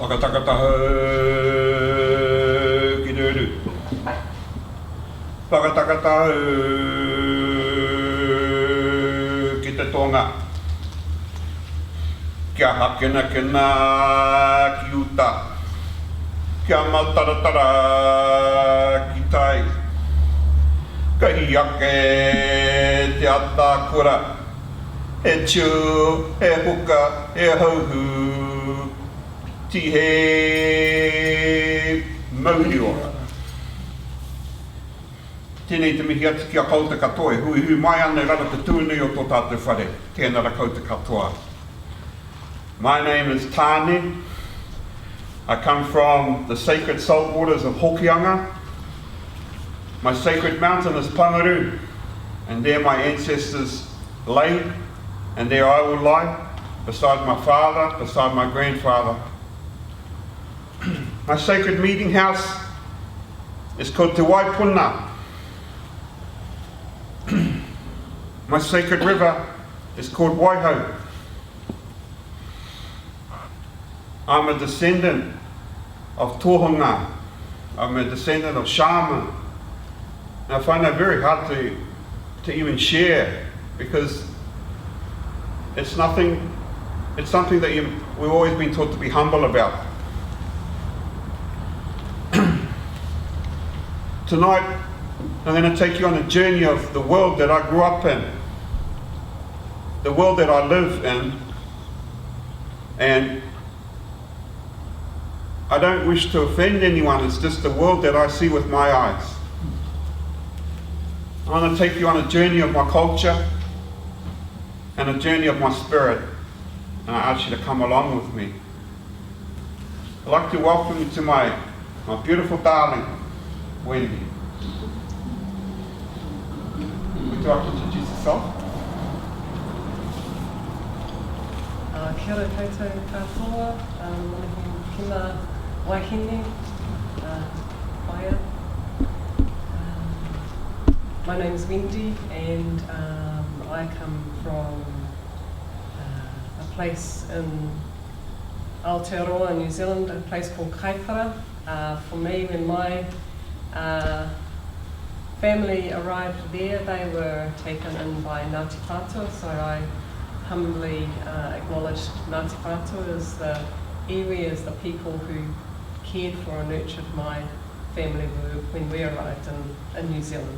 Whakatakataha ki ruru. Whakatakataha ki te tonga. Kia hakena kena ki uta. Kia mataratara ki tai. Ka i ake te ata kura. E tū, e huka, e hauhu. Ti he mauri ora. Tēnei te mihi atu ki a kouta katoa. Hui mai ana rara te tūnei o tō tātou whare. Tēnā ra kouta katoa. My name is Taane. I come from the sacred salt waters of Hokianga. My sacred mountain is Pangaru, and there my ancestors lay, and there I will lie, beside my father, beside my grandfather. My sacred meeting house is called Te Waipuna. My sacred river is called Waiho. I'm a descendant of Tohunga. I'm a descendant of shaman. And I find that very hard to even share, because it's something that we've always been taught to be humble about. Tonight, I'm going to take you on a journey of the world that I grew up in, the world that I live in, and I don't wish to offend anyone, it's just the world that I see with my eyes. I want to take you on a journey of my culture and a journey of my spirit, and I ask you to come along with me. I'd like to welcome you to my beautiful darling, Wendy. Would you like to introduce yourself? Kia ora koutou katoa, kina waihine, whaia. My name is Wendy, and I come from a place in Aotearoa, New Zealand, a place called Kaipara. For me, when my family arrived there, they were taken in by Ngāti Whātua, so I humbly acknowledged Ngāti Whātua as the iwi, as the people who cared for and nurtured my family when we arrived in New Zealand.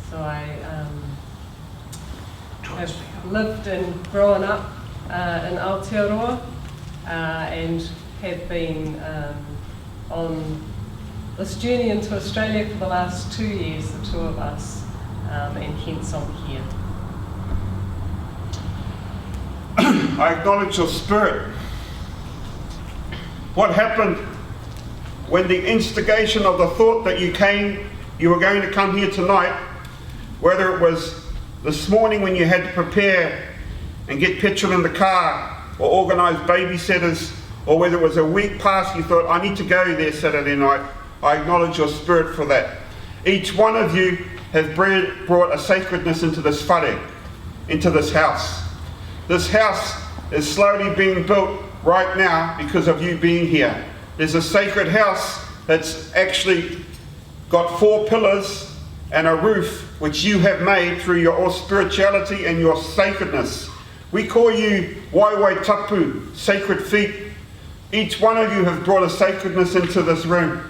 So I have lived and grown up in Aotearoa and have been on this journey into Australia for the last 2 years, the two of us, and hence I'm here. I acknowledge your spirit. What happened when the instigation of the thought that you were going to come here tonight, whether it was this morning when you had to prepare and get petrol in the car or organise babysitters, or whether it was a week past you thought, I need to go there Saturday night, I acknowledge your spirit for that. Each one of you has brought a sacredness into this whare, into this house. This house is slowly being built right now because of you being here. There's a sacred house that's actually got 4 pillars and a roof which you have made through your spirituality and your sacredness. We call you Waiwai Tapu, sacred feet. Each one of you have brought a sacredness into this room.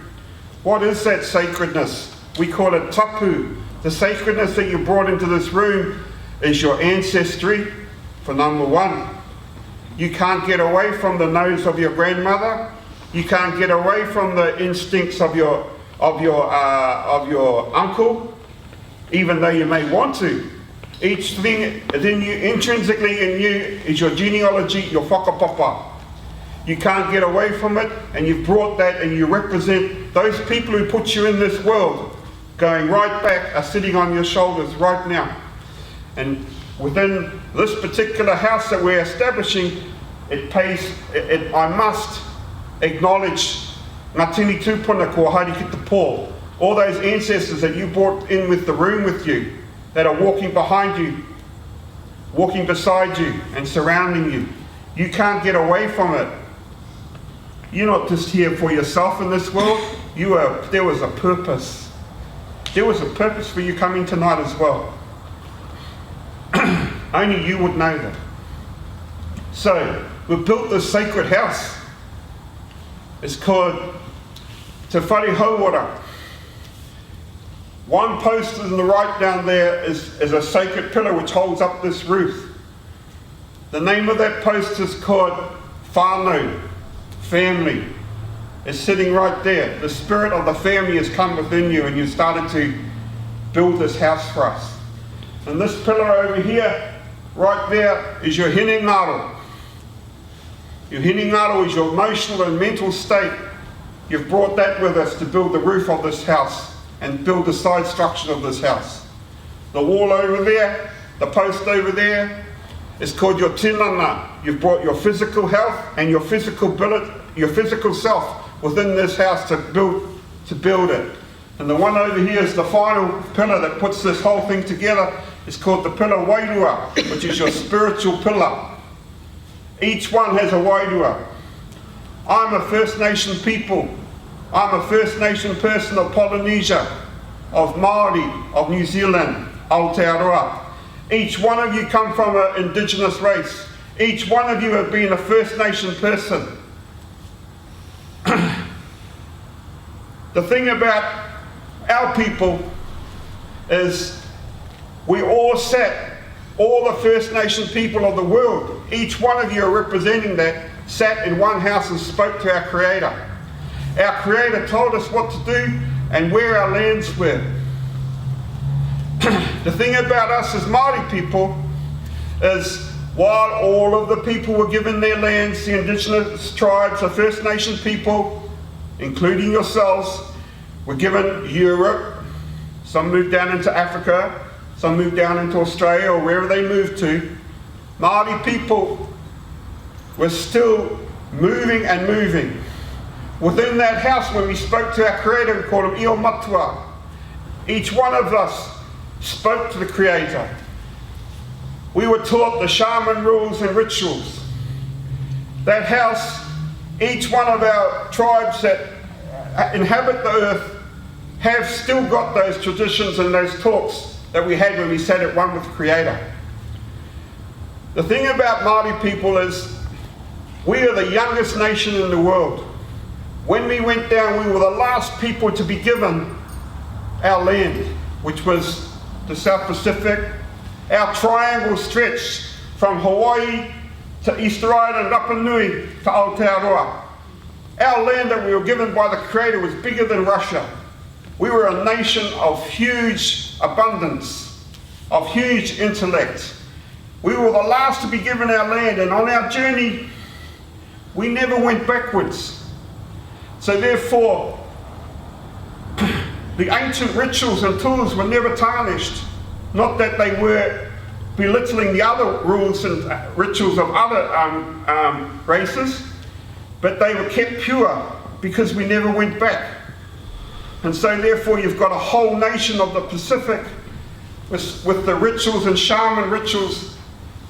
What is that sacredness? We call it tapu. The sacredness that you brought into this room is your ancestry, for number one. You can't get away from the nose of your grandmother. You can't get away from the instincts of your uncle, even though you may want to. Each thing in you, intrinsically in you, is your genealogy, your whakapapa. You can't get away from it, and you've brought that, and you represent those people who put you in this world, going right back, are sitting on your shoulders right now. And within this particular house that we're establishing, I must acknowledge ngā tini tūpuna ko haere ki te pō, all those ancestors that you brought in with the room with you, that are walking behind you, walking beside you and surrounding you. You can't get away from it. You're not just here for yourself in this world. There was a purpose. There was a purpose for you coming tonight as well. Only you would know that. So, we've built this sacred house. It's called Te Whare Hauora. One post on the right down there is a sacred pillar which holds up this roof. The name of that post is called whānau, family. It's sitting right there. The spirit of the family has come within you and you started to build this house for us. And this pillar over here, right there, is your hine ngaro. Your hine ngaro is your emotional and mental state. You've brought that with us to build the roof of this house and build the side structure of this house. The wall over there, the post over there, is called your tinana. You've brought your physical health and your physical self within this house to build it. And the one over here is the final pillar that puts this whole thing together. It's called the pillar wairua, which is your spiritual pillar. Each one has a wairua. I'm a First Nation people. I'm a First Nation person of Polynesia, of Maori, of New Zealand, Aotearoa. Each one of you come from an indigenous race. Each one of you have been a First Nation person. The thing about our people is we all the First Nation people of the world, each one of you are representing that, sat in one house and spoke to our Creator. Our Creator told us what to do and where our lands were. The thing about us as Maori people is while all of the people were given their lands, the indigenous tribes, the First Nation people, including yourselves, were given Europe. Some moved down into Africa, some moved down into Australia or wherever they moved to. Maori people were still moving and moving. Within that house, when we spoke to our Creator, we called him Io Matua. Each one of us spoke to the Creator. We were taught the shaman rules and rituals. That house, each one of our tribes that inhabit the earth have still got those traditions and those talks that we had when we sat at one with the Creator. The thing about Māori people is we are the youngest nation in the world. When we went down, we were the last people to be given our land, which was the South Pacific. Our triangle stretched from Hawaii to Easter Island, Rapa Nui to Aotearoa. Our land that we were given by the Creator was bigger than Russia. We were a nation of huge abundance, of huge intellect. We were the last to be given our land, and on our journey, we never went backwards. So therefore, the ancient rituals and tools were never tarnished. Not that they were belittling the other rules and rituals of other races, but they were kept pure because we never went back. And so therefore you've got a whole nation of the Pacific with the rituals and shaman rituals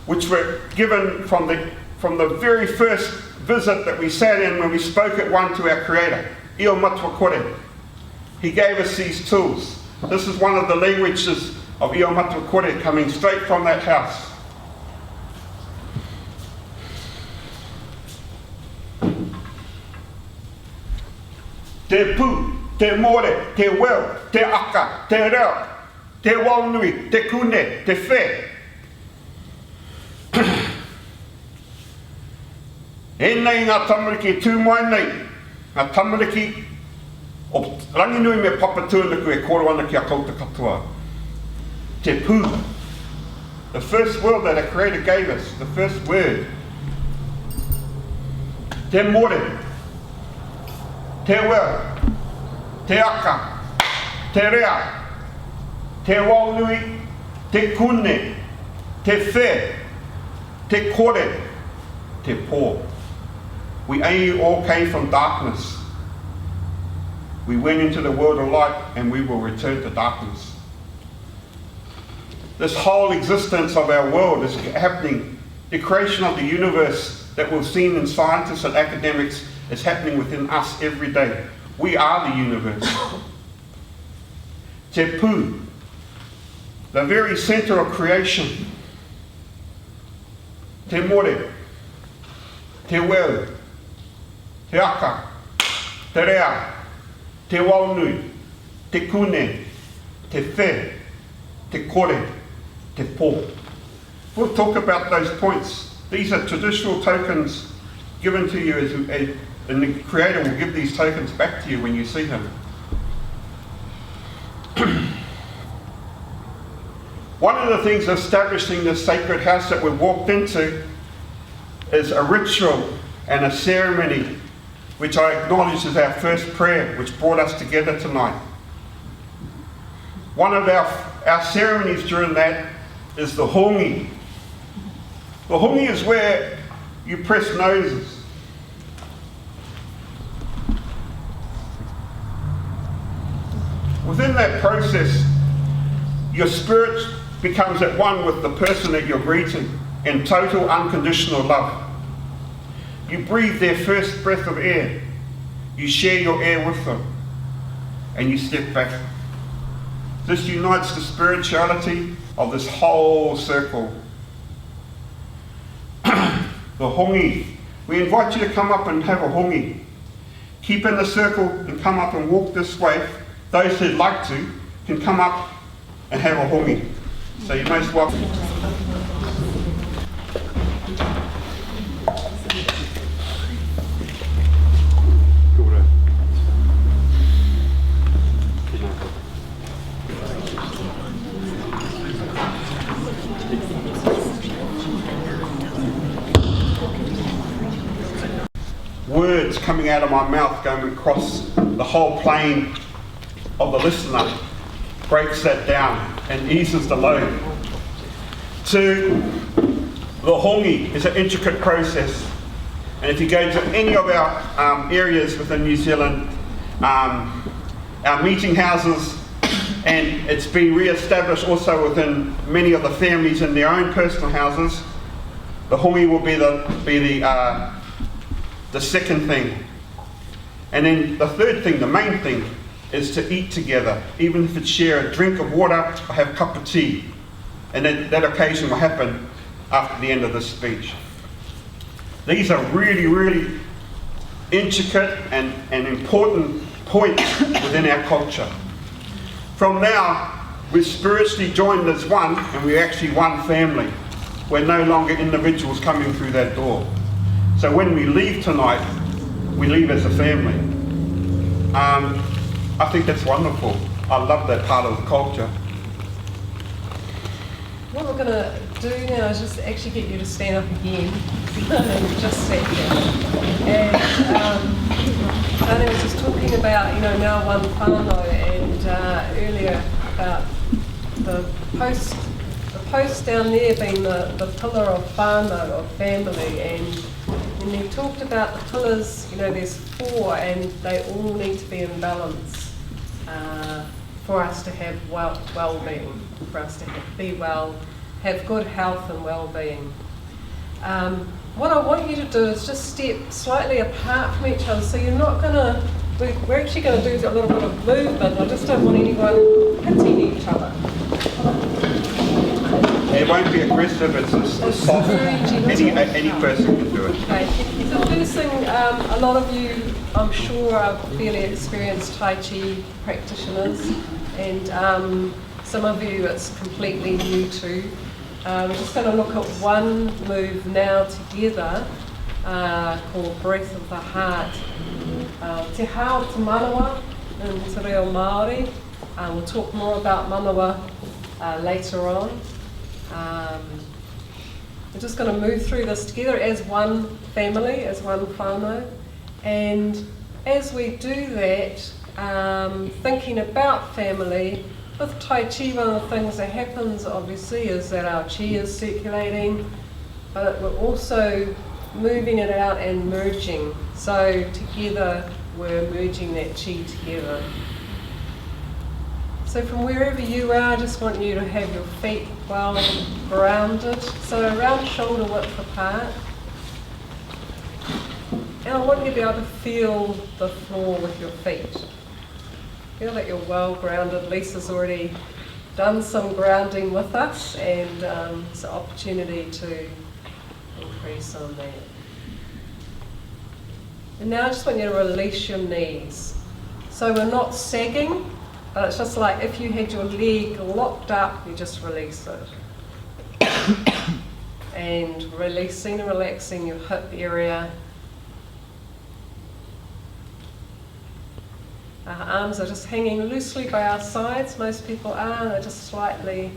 which were given from the very first visit that we sat in when we spoke at one to our Creator, Io Matua Kore. He gave us these tools. This is one of the languages of Io Matua Kore coming straight from that house. Te pu, te more, te weu, te aka, te reo, te waunui, te kune, te whe. E nei ngā tamariki tū mai nei, ngā tamariki o ranginui me papatūna koe koro ana ki a kouta katoa. Te pū. The first word that a Creator gave us, the first word. Te more, te weu, te aka, te rea, te waunui, te kune, te whe, te kore, te pō. We all came from darkness. We went into the world of light and we will return to darkness. This whole existence of our world is happening The creation of the universe that we've seen in scientists and academics is happening within us every day. We are the universe. Te Pū, the very centre of creation. Te More, Te Weu, Te Aka, Te Rea, Te Waunui, Te Kune, Te Whe, Te Kore, Te Pō. We'll talk about those points. These are traditional tokens given to you, and the Creator will give these tokens back to you when you see Him. One of the things establishing this sacred house that we've walked into is a ritual and a ceremony which I acknowledge is our first prayer, which brought us together tonight. One of our ceremonies during that is the hongi. The hongi is where you press noses. Within that process, your spirit becomes at one with the person that you're greeting in total unconditional love. You breathe their first breath of air. You share your air with them. And you step back. This unites the spirituality of this whole circle. The hongi. We invite you to come up and have a hongi. Keep in the circle and come up and walk this way. Those who'd like to can come up and have a hongi. So you're most welcome. Words coming out of my mouth going across the whole plane of the listener breaks that down and eases the load. To the hongi is an intricate process, and if you go to any of our areas within New Zealand, our meeting houses, and it's been re-established also within many of the families in their own personal houses, the hongi will be the second thing. And then the third thing, the main thing, is to eat together, even if it's share a drink of water or have a cup of tea. And then that occasion will happen after the end of this speech. These are really, really intricate and important points within our culture. From now, we're spiritually joined as one, and we're actually one family. We're no longer individuals coming through that door. So when we leave tonight, we leave as a family. I think that's wonderful. I love that part of the culture. What we're going to do now is just actually get you to stand up again and just sit there. And Taane was just talking about, now one whānau, and earlier about the post down there being the pillar of whānau, of family, and he talked about the pillars, there's 4, and they all need to be in balance for us to have well-being, for us to be well, have good health and well-being. What I want you to do is just step slightly apart from each other, so you're not going to, we're actually going to do a little bit of movement. I just don't want anyone hitting each other. It won't be aggressive, it's soft. Any person can do it. Okay. So the first thing, a lot of you, I'm sure, are fairly experienced Tai Chi practitioners, and some of you it's completely new to. We're just going to look at one move now together called Breath of the Heart. Te hao te manawa in te reo Māori. We'll talk more about manawa later on. We're just going to move through this together as one family, as one whānau, and as we do that, thinking about family, with Tai Chi, one of the things that happens obviously is that our chi is circulating, but we're also moving it out and merging. So together we're merging that chi together. So from wherever you are, I just want you to have your feet well grounded, so around shoulder width apart. And I want you to be able to feel the floor with your feet. Feel that you're well grounded. Lisa's already done some grounding with us, and it's an opportunity to increase on that. And now I just want you to release your knees. So we're not sagging, but it's just like if you had your leg locked up, you just release it. And releasing and relaxing your hip area. Our arms are just hanging loosely by our sides. Most people are. They're just slightly,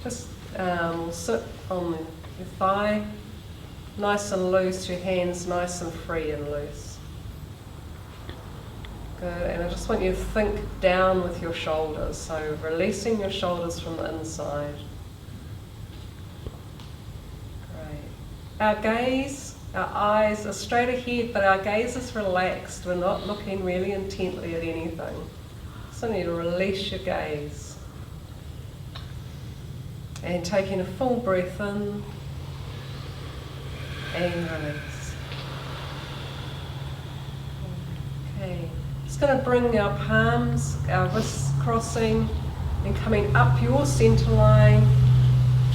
will sit on your thigh. Nice and loose. Your hands nice and free and loose. Good. And I just want you to think down with your shoulders. So releasing your shoulders from the inside. Great. Our gaze. Our eyes are straight ahead, but our gaze is relaxed. We're not looking really intently at anything. So you need to release your gaze. And taking a full breath in and release. Okay. Just going to bring our palms, our wrists crossing and coming up your center line.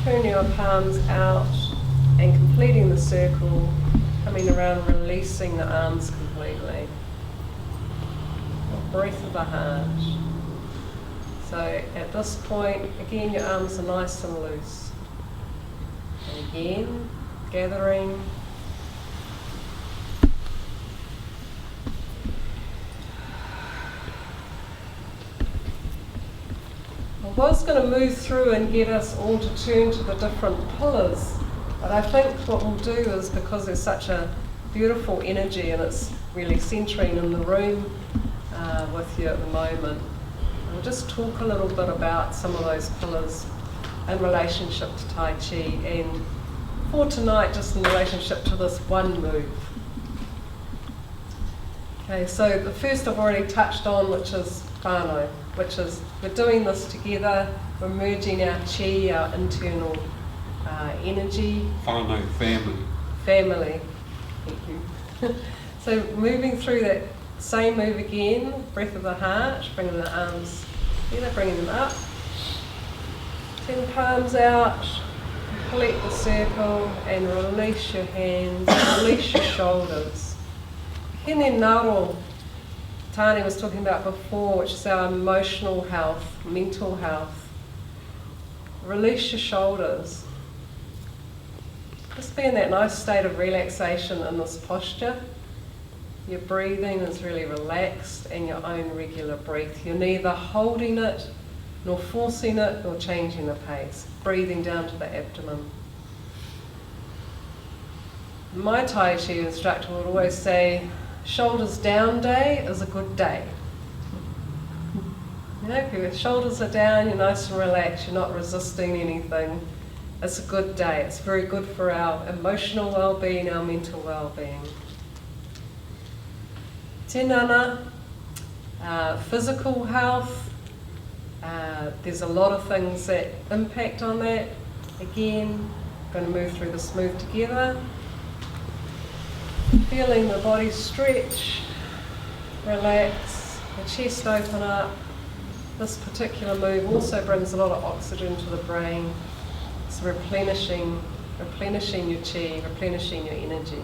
Turn your palms out and completing the circle, coming around, releasing the arms completely. Breath of the heart. So at this point, again, your arms are nice and loose. And again, gathering. I was going to move through and get us all to turn to the different pillars. But I think what we'll do is, because there's such a beautiful energy and it's really centering in the room with you at the moment, we'll just talk a little bit about some of those pillars in relationship to Tai Chi, and for tonight just in relationship to this one move. Okay, so the first I've already touched on, which is whānau, which is we're doing this together, we're merging our chi, our internal energy. Whānau, family. Family. Thank you. So moving through that same move again, breath of the heart, bringing the arms together, bringing them up. 10 palms out, complete the circle and release your hands, release your shoulders. Hine naro, Taane was talking about before, which is our emotional health, mental health. Release your shoulders. Just be in that nice state of relaxation in this posture. Your breathing is really relaxed and your own regular breath. You're neither holding it, nor forcing it, nor changing the pace. Breathing down to the abdomen. My Tai Chi instructor would always say, shoulders down day is a good day. You know, if your shoulders are down, you're nice and relaxed, you're not resisting anything. It's a good day. It's very good for our emotional well-being, our mental well-being. Tinana, physical health. There's a lot of things that impact on that. Again, going to move through this move together. Feeling the body stretch, relax, the chest open up. This particular move also brings a lot of oxygen to the brain. It's replenishing your chi, replenishing your energy.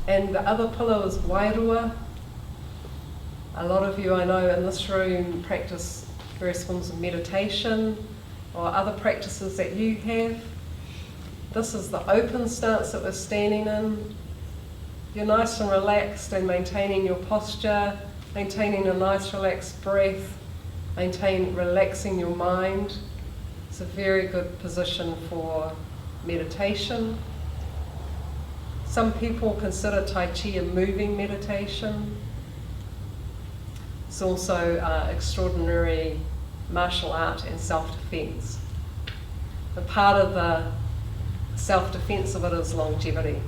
And the other pillar is wairua. A lot of you I know in this room practice various forms of meditation or other practices that you have. This is the open stance that we're standing in. You're nice and relaxed and maintaining your posture, maintaining a nice relaxed breath, relaxing your mind. It's a very good position for meditation. Some people consider Tai Chi a moving meditation. It's also extraordinary martial art and self-defense. The part of the self-defense of it is longevity.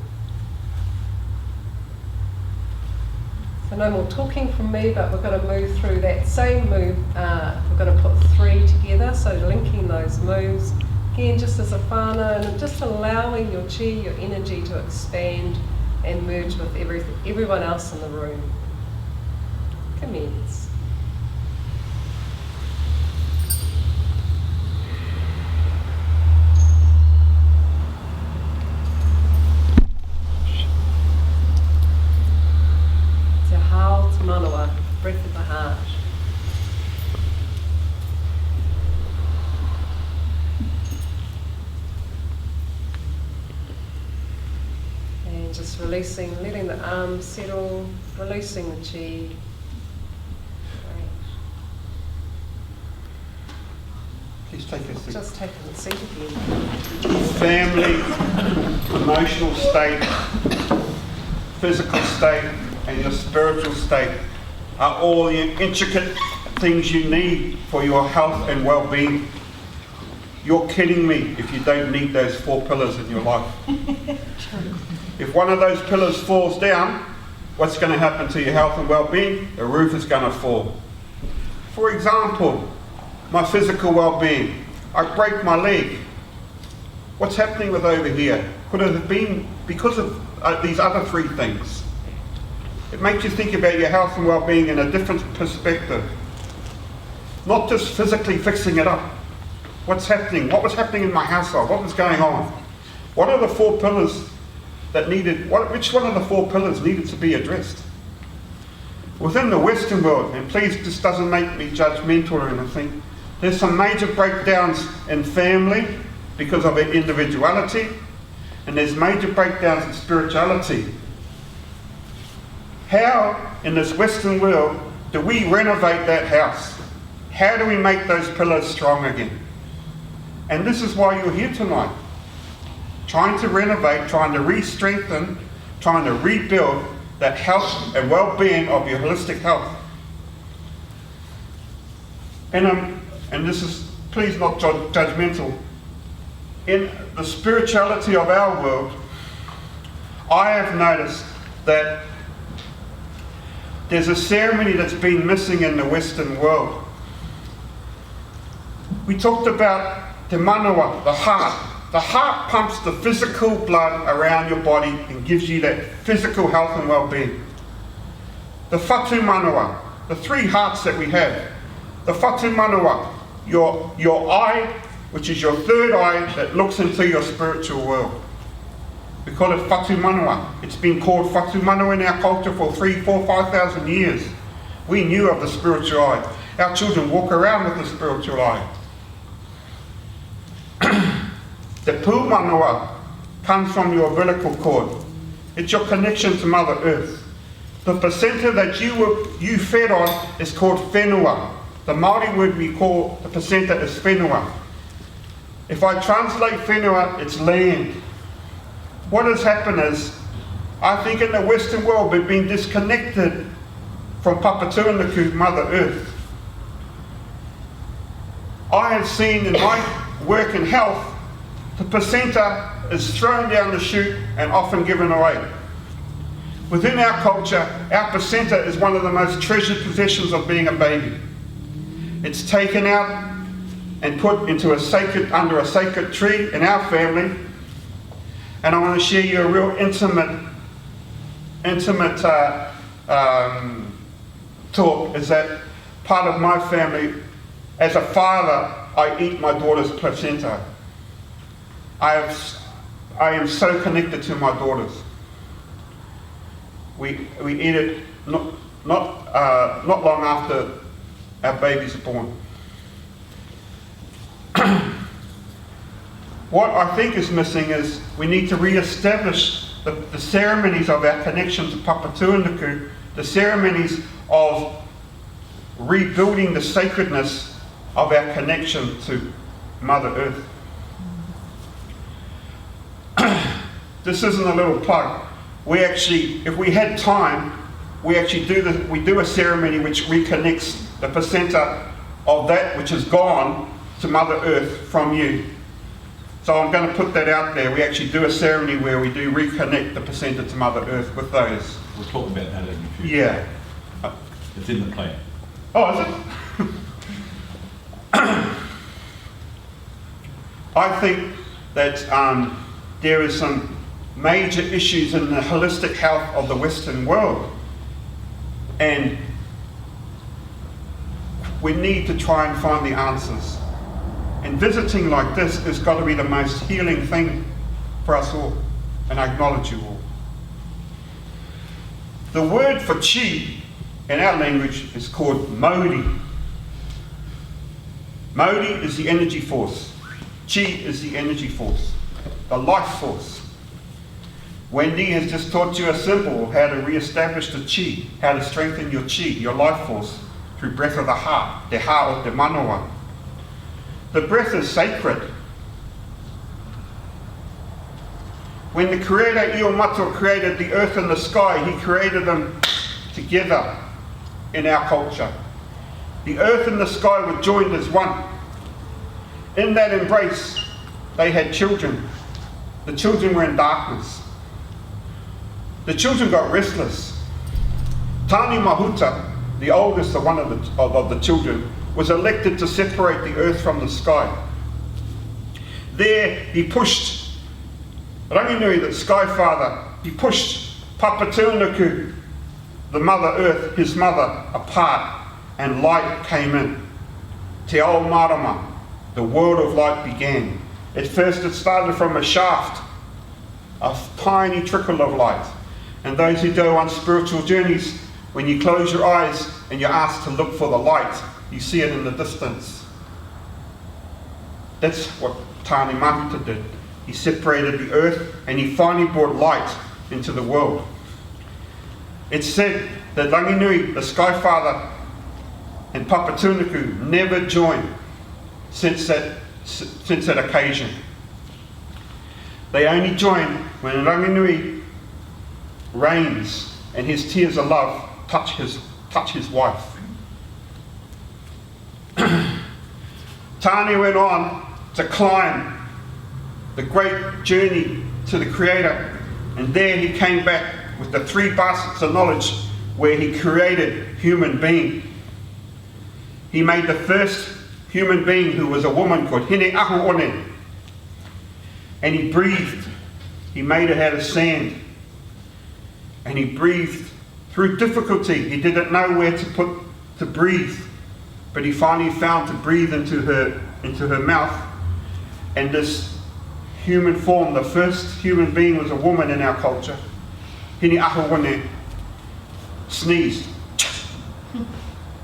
So no more talking from me, but we're going to move through that same move. We're going to put 3 together, so linking those moves. Again, just as a whānau, and just allowing your chi, your energy to expand and merge with everyone else in the room. Commence. Te hao te manawa, breath of the heart. And just releasing, letting the arms settle, releasing the chi. Please take a seat. Just taking the seat again. Family, emotional state, physical state, and your spiritual state are all the intricate things you need for your health and well-being. You're kidding me if you don't need those 4 pillars in your life. If one of those pillars falls down, what's going to happen to your health and well-being? The roof is going to fall. For example, my physical well-being. I break my leg. What's happening with over here? Could it have been because of these other 3 things? It makes you think about your health and well-being in a different perspective. Not just physically fixing it up. What's happening? What was happening in my household? What was going on? What are the 4 pillars that needed, which one of the 4 pillars needed to be addressed? Within the Western world, and please this doesn't make me judgmental or anything, there's some major breakdowns in family because of individuality, and there's major breakdowns in spirituality. How, in this Western world, do we renovate that house? How do we make those pillars strong again? And this is why you're here tonight. Trying to renovate, trying to re-strengthen, trying to rebuild that health and well-being of your holistic health. And this is, please not judgmental. In the spirituality of our world, I have noticed that there's a ceremony that's been missing in the Western world. We talked about te manawa, the heart. The heart pumps the physical blood around your body and gives you that physical health and well-being. The whatu manawa, the 3 hearts that we have. The whatu manawa, your eye, which is your 3rd eye that looks into your spiritual world. We call it whatu manawa. It's been called whatu manawa in our culture for 3, 4, 5,000 years. We knew of the spiritual eye. Our children walk around with the spiritual eye. The pū manawa comes from your umbilical cord. It's your connection to Mother Earth. The placenta that you fed on is called whenua. The Maori word we call the placenta is whenua. If I translate whenua, it's land. What has happened is, I think in the Western world we've been disconnected from Papatūānuku, Mother Earth. I have seen in my work in health, the placenta is thrown down the chute and often given away. Within our culture, our placenta is one of the most treasured possessions of being a baby. It's taken out and put into under a sacred tree in our family. And I want to share you a real intimate talk, is that part of my family, as a father, I eat my daughter's placenta. I am so connected to my daughters. We eat it not long after our babies are born. What I think is missing is we need to re-establish the ceremonies of our connection to Papatūānuku, the ceremonies of rebuilding the sacredness of our connection to Mother Earth. This isn't a little plug. We actually, if we had time, we do a ceremony which reconnects the placenta of that which is gone to Mother Earth from you. So I'm going to put that out there. We actually do a ceremony where we do reconnect the placenta to Mother Earth with those. We'll talk about that in the future. Yeah. It's in the plan. Oh, is it? I think that there is some major issues in the holistic health of the Western world, and we need to try and find the answers. And visiting like this has got to be the most healing thing for us all, and I acknowledge you all. The word for chi in our language is called Mauri. Mauri is the energy force. Chi is the energy force, the life force. Wendy has just taught you a symbol of how to re-establish the chi, how to strengthen your chi, your life force, through breath of the heart, te ha o te manawa. The breath is sacred. When the Creator, Iomato, created the earth and the sky, he created them together in our culture. The earth and the sky were joined as one. In that embrace, they had children. The children were in darkness. The children got restless. Tani Mahuta, the oldest of one of the children, was elected to separate the earth from the sky. There he pushed Ranginui, the Sky Father, he pushed Papatūānuku, the Mother Earth, his mother, apart, and light came in. Te ao marama, the world of light began. At first it started from a shaft, a tiny trickle of light. And those who go on spiritual journeys, when you close your eyes and you're asked to look for the light, you see it in the distance. That's what Taane Mahuta did. He separated the earth and he finally brought light into the world. It's said that Ranginui, the Sky Father, and Papatūānuku never joined since that occasion. They only join when Ranginui reigns and his tears of love touch his wife. Taane went on to climb the great journey to the Creator, and there he came back with the 3 baskets of knowledge where he created human being. He made the first human being who was a woman called Hine Ahu One, and he breathed. He made her out of sand, and he breathed through difficulty. He didn't know where to breathe, but he finally found to breathe into her mouth, and this human form, the first human being, was a woman in our culture. Hine Ahu One sneezed.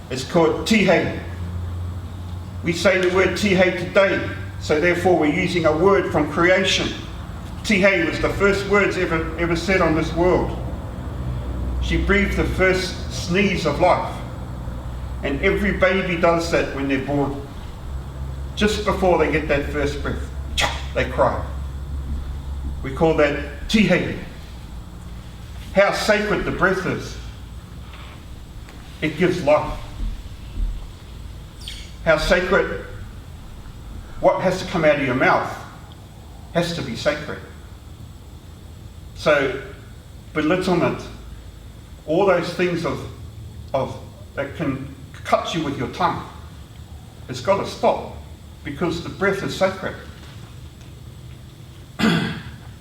It's called tihei. We say the word tihei today, so therefore we're using a word from creation. Tihei was the first words ever said on this world. She breathed the first sneeze of life. And every baby does that when they're born. Just before they get that first breath, they cry. We call that tihei. How sacred the breath is. It gives life. How sacred, what has to come out of your mouth has to be sacred. So, belittlement, all those things that can cut you with your tongue, it's got to stop, because the breath is sacred.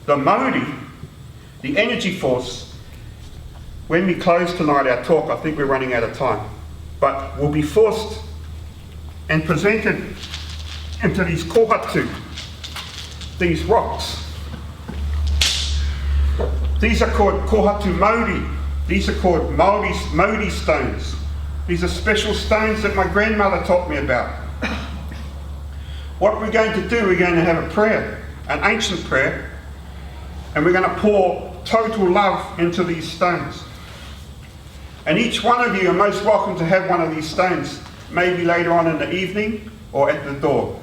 The Mauri, the energy force, when we close tonight our talk, I think we're running out of time, but we'll be forced and presented into these kohatu, these rocks. These are called kohatu Mauri. These are called Mauri stones. These are special stones that my grandmother taught me about. What we're going to do, we're going to have a prayer, an ancient prayer, and we're going to pour total love into these stones. And each one of you are most welcome to have one of these stones, maybe later on in the evening or at the door.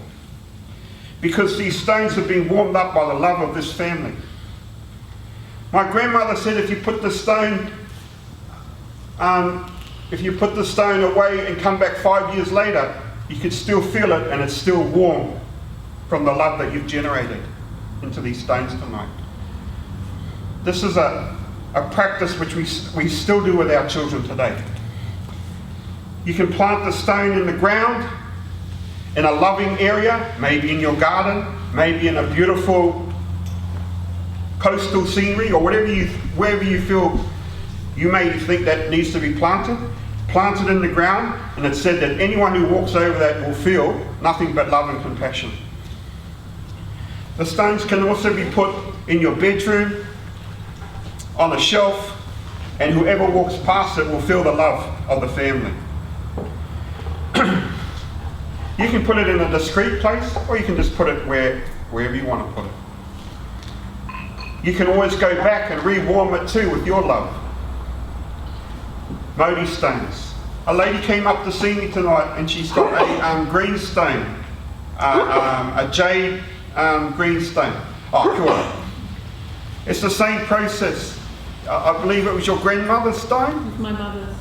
Because these stones have been warmed up by the love of this family. My grandmother said if you put the stone away and come back 5 years later, you could still feel it and it's still warm from the love that you've generated into these stones tonight. This is a practice which we still do with our children today. You can plant the stone in the ground, in a loving area, maybe in your garden, maybe in a beautiful coastal scenery, or wherever you feel you may think that needs to be planted. Plant it in the ground, and it's said that anyone who walks over that will feel nothing but love and compassion. The stones can also be put in your bedroom, on a shelf, and whoever walks past it will feel the love of the family. You can put it in a discreet place, or you can just put it wherever you want to put it. You can always go back and re-warm it too with your love. Mauri stones. A lady came up to see me tonight, and she's got a green stone, a jade green stone. Oh, cool. It's the same process. I believe it was your grandmother's stone? It was my mother's.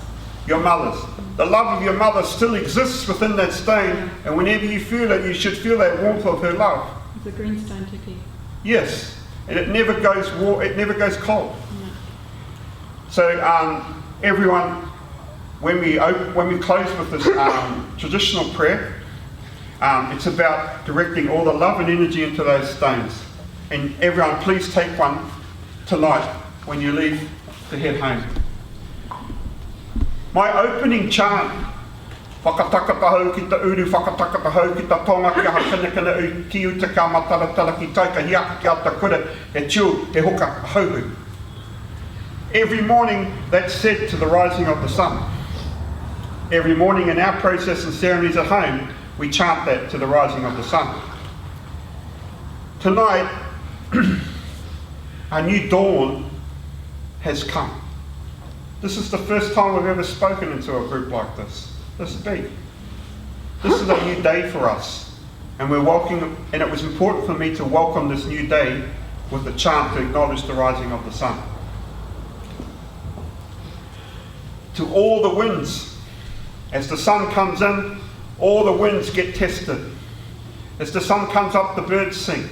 Your mother's. The love of your mother still exists within that stone, and whenever you feel it, you should feel that warmth of her love. It's a green stone tiki. Yes, and it never goes cold. No. So everyone, when we close with this traditional prayer, it's about directing all the love and energy into those stones. And everyone, please take one tonight when you leave to head home. My opening chant, whakatakatahau ki ta uru, whakatakatahau ki ta tonga ki aha kinakina ki uta ka mataratala ki taika hiaka ki ata kura e tiu e hoka hauhu. Every morning that's said to the rising of the sun. Every morning in our process and ceremonies at home, we chant that to the rising of the sun. Tonight, a new dawn has come. This is the first time we've ever spoken into a group like this. This is big. This is a new day for us. And we're welcoming, and it was important for me to welcome this new day with a chant to acknowledge the rising of the sun. To all the winds, as the sun comes in, all the winds get tested. As the sun comes up, the birds sing.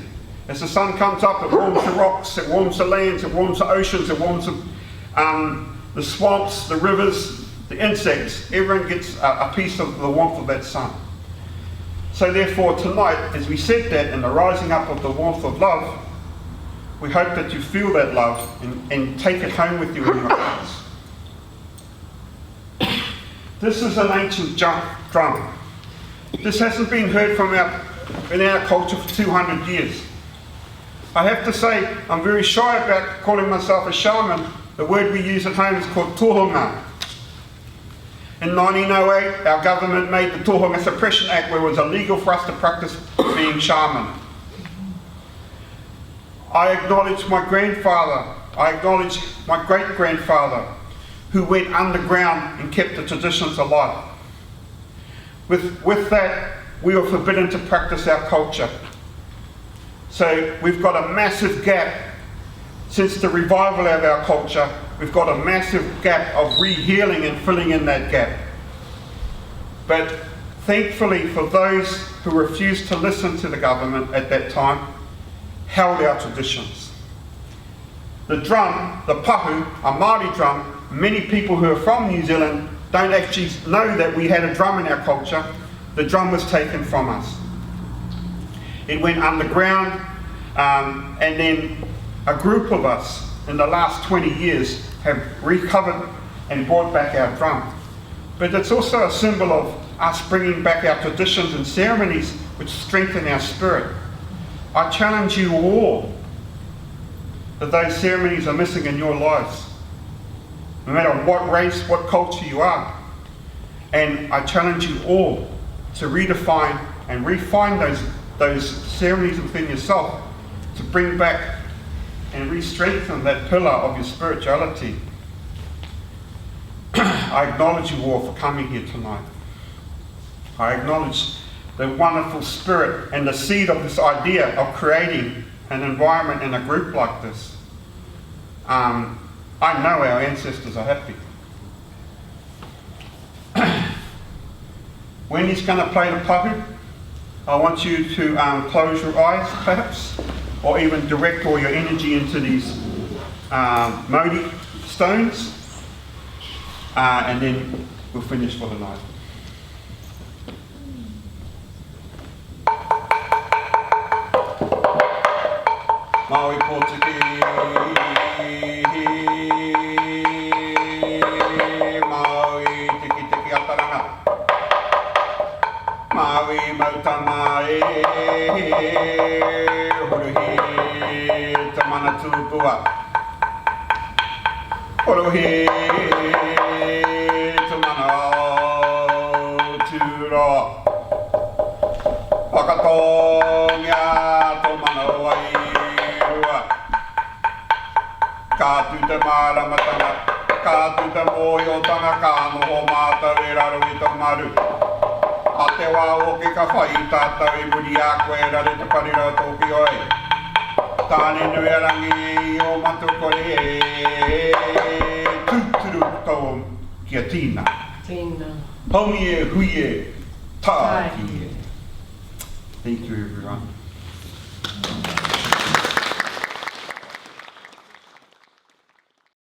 As the sun comes up, it warms the rocks, it warms the lands, it warms the oceans, it warms the swamps, the rivers, the insects. Everyone gets a piece of the warmth of that sun. So therefore tonight, as we said that in the rising up of the warmth of love, we hope that you feel that love and take it home with you in your hearts. This is an ancient drum. This hasn't been heard in our culture for 200 years. I have to say, I'm very shy about calling myself a shaman. The word we use at home is called tohunga. In 1908, our government made the Tohunga Suppression Act, where it was illegal for us to practice being shaman. I acknowledge my grandfather, I acknowledge my great-grandfather, who went underground and kept the traditions alive. With that, we were forbidden to practice our culture. So we've got a massive gap since the revival of our culture. We've got a massive gap of re-healing and filling in that gap. But thankfully for those who refused to listen to the government at that time, held our traditions. The drum, the pahu, a Māori drum, many people who are from New Zealand don't actually know that we had a drum in our culture. The drum was taken from us. It went underground, and then a group of us in the last 20 years have recovered and brought back our drum. But it's also a symbol of us bringing back our traditions and ceremonies which strengthen our spirit. I challenge you all that those ceremonies are missing in your lives, no matter what race, what culture you are. And I challenge you all to redefine and refine those ceremonies within yourself to bring back and re-strengthen that pillar of your spirituality. I acknowledge you all for coming here tonight. I acknowledge the wonderful spirit and the seed of this idea of creating an environment in a group like this. I know our ancestors are happy. When he's going to play the pahu, I want you to close your eyes perhaps, or even direct all your energy into these Mauri stones, and then we'll finish for the night. Maui Potiki, Maui Tiki Tiki Ataranga, Maui Mautamae, Huruhi Tamana Tupua, Huruhi Tamana Turo, Wakatonga Tamana Wairua, Katu te Maramatanga, Katu te Moyo Tanga Kano Ho Mata Veraru I Tomaru. A te wā oke ka whai tātou I muri a koe rare te parira tōki oi. Tāne nui arangi I o matukore tūturu tau kia tīna. Tīna. Haumi e hui e tāki e. Thank you everyone.